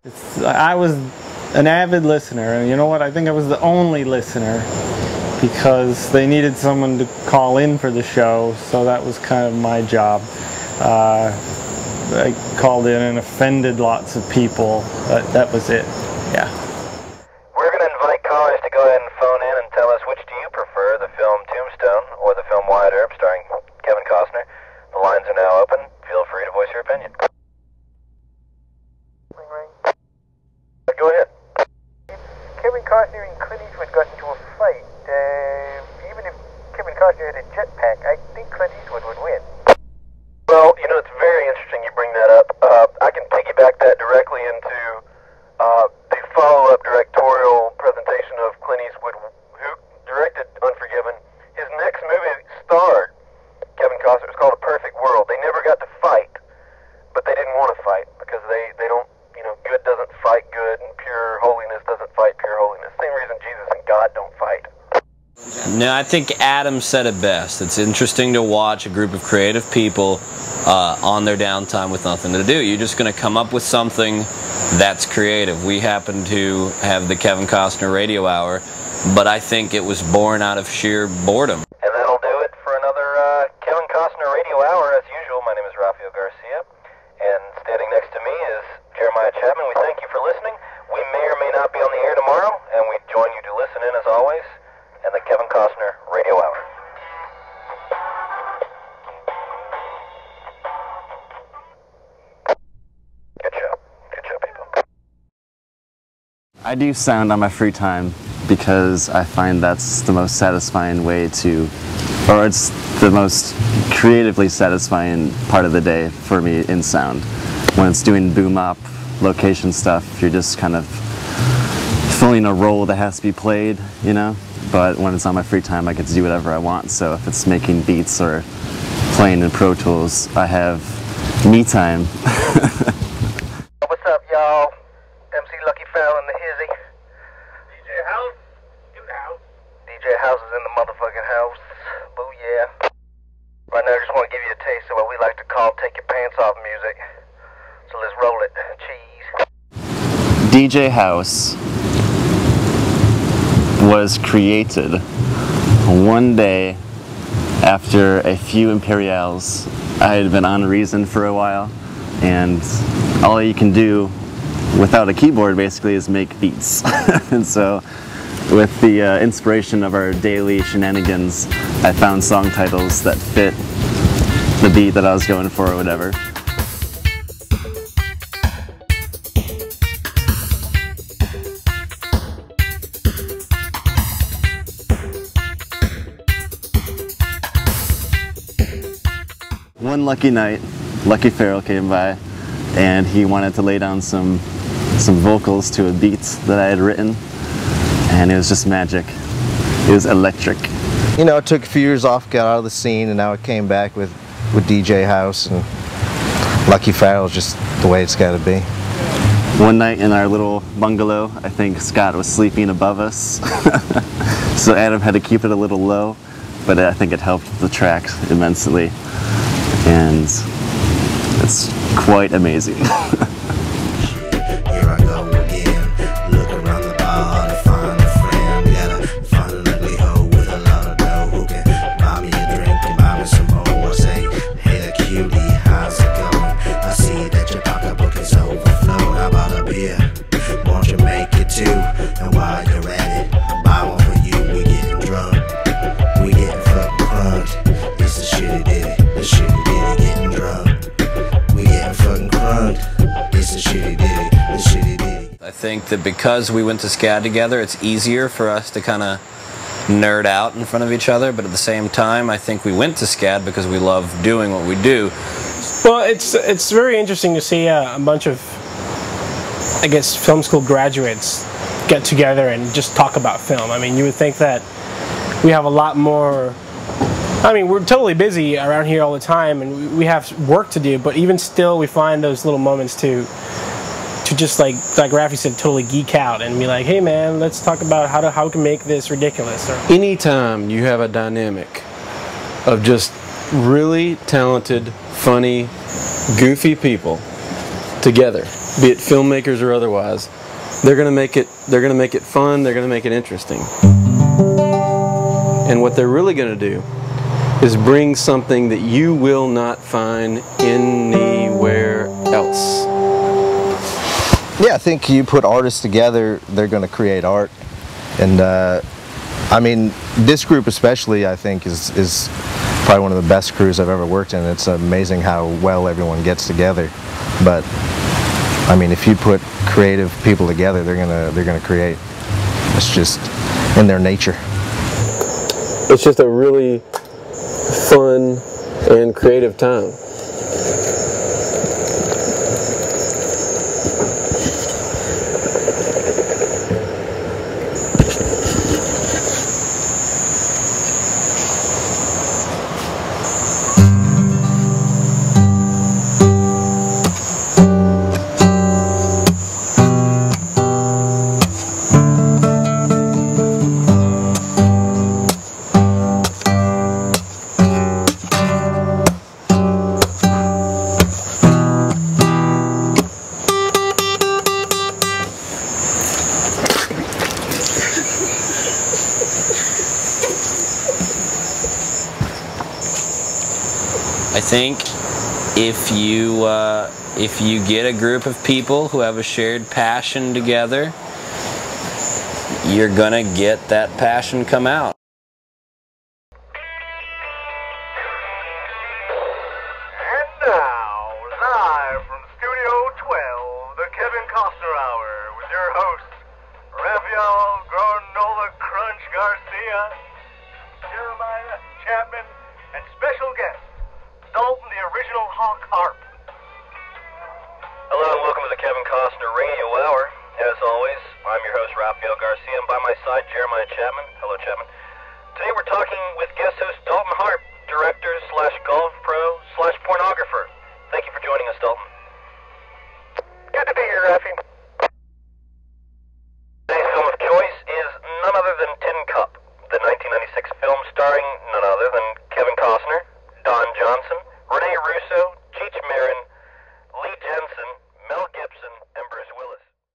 I was an avid listener, and you know what? I think I was the only listener because they needed someone to call in for the show, so that was kind of my job. I called in and offended lots of people, but that was it. Yeah. We're going to invite callers to go ahead and phone in and tell us which do you prefer, the film Tombstone or the film Wyatt Earp starring Kevin Costner. The lines are now open. Feel free to voice your opinion. Go ahead. Kevin Costner and Clint Eastwood got into a fight. Even if Kevin Costner had a jetpack, I think Clint Eastwood would win. Well, you know, it's very interesting you bring that up. I can piggyback that directly into the follow-up directorial presentation of Clint Eastwood, who directed Unforgiven. His next movie starred Kevin Costner. It was called A Perfect World. They never got to fight, but they didn't want to fight because they don't, you know, good doesn't fight good and pure holiness doesn't fight pure holiness. Same reason Jesus and God don't fight. No, I think Adam said it best. It's interesting to watch a group of creative people on their downtime with nothing to do. You're just going to come up with something that's creative. We happen to have the Kevin Costner Radio Hour, but I think it was born out of sheer boredom. And that'll do it for another Kevin Costner Radio Hour. As usual, my name is Rafael Garcia, and standing next to me is Jeremiah Chapman. We thank you for listening. We may or may not be on the air tomorrow, and we join you to listen in as always, and the Kevin Costner Radio Hour. Good show. Good show, people. I do sound on my free time because I find that's the most satisfying way to, or it's the most creatively satisfying part of the day for me in sound. When it's doing boom op location stuff, you're just kind of filling a role that has to be played, you know? But when it's on my free time, I get to do whatever I want. So if it's making beats or playing in Pro Tools, I have me time. What's up, y'all? MC Lucky Fowl in the hizzy. DJ House in the house. DJ House is in the motherfucking house. Booyah. Right now, I just want to give you a taste of what we like to call take your pants off music. So let's roll it. Cheese. DJ House was created one day after a few Imperials. I had been on Reason for a while, and all you can do without a keyboard basically is make beats. And so with the inspiration of our daily shenanigans, I found song titles that fit the beat that I was going for or whatever. One lucky night, Lucky Farrell came by, and he wanted to lay down some vocals to a beat that I had written, and it was just magic. It was electric. You know, it took a few years off, got out of the scene, and now it came back with DJ House, and Lucky Farrell is just the way it's got to be. One night in our little bungalow, I think Scott was sleeping above us, so Adam had to keep it a little low, but I think it helped the track immensely. And it's quite amazing. Here I go again, look around the bar to find a friend. Gotta find an ugly hoe with a lot of dough who can buy me a drink and buy me some more. I say, hey there cutie, how's it going? I see that your pocketbook is overflowed. How about a beer? Won't you make it two? And while you're at it, buy one for you. We getting drunk, we getting fucking crunked. It's the shitty ditty, the shitty ditty getting drunk. We getting fucking crunked. It's the shitty ditty, the shitty ditty. I think that because we went to SCAD together, it's easier for us to kind of nerd out in front of each other, but at the same time, I think we went to SCAD because we love doing what we do. Well, it's very interesting to see a bunch of, I guess, film school graduates get together and just talk about film. I mean, you would think that we have a lot more. I mean, we're totally busy around here all the time, and we have work to do. But even still, we find those little moments to just like Rafi said, totally geek out and be like, "Hey, man, let's talk about how we can make this ridiculous." Or, anytime you have a dynamic of just really talented, funny, goofy people together, be it filmmakers or otherwise, they're going to make it fun, they're going to make it interesting. And what they're really going to do is bring something that you will not find anywhere else. Yeah, I think you put artists together, they're going to create art. And I mean, this group especially, I think, is probably one of the best crews I've ever worked in. It's amazing how well everyone gets together. But I mean, if you put creative people together, they're gonna create. It's just in their nature. It's just a really fun and creative time. I think if you get a group of people who have a shared passion together, you're gonna get that passion come out. And now, live from Studio 12, the Kevin Costner Hour, with your hosts, Raphael Granola Crunch Garcia, Jeremiah Chapman, and special guest, Dalton the Original Hawk Harp. Hello and welcome to the Kevin Costner Radio Hour. As always, I'm your host, Raphael Garcia, and by my side, Jeremiah Chapman. Hello, Chapman. Today we're talking with guest